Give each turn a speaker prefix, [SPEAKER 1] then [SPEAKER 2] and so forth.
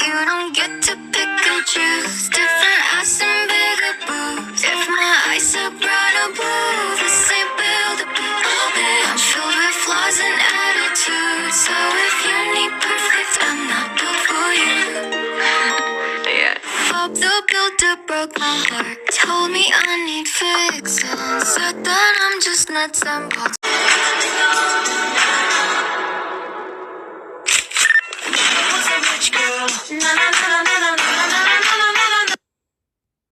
[SPEAKER 1] You don't get to pick and choose. Different ass and bigger boobs. If my eyes are brighter blue, this ain't build a bit. I'm filled with flaws and attitudes. So if you need perfect, I'm not built for you. Yeah. Bob the Builder broke my heart. Told me I need fixing. Said that I'm just nuts and bolts.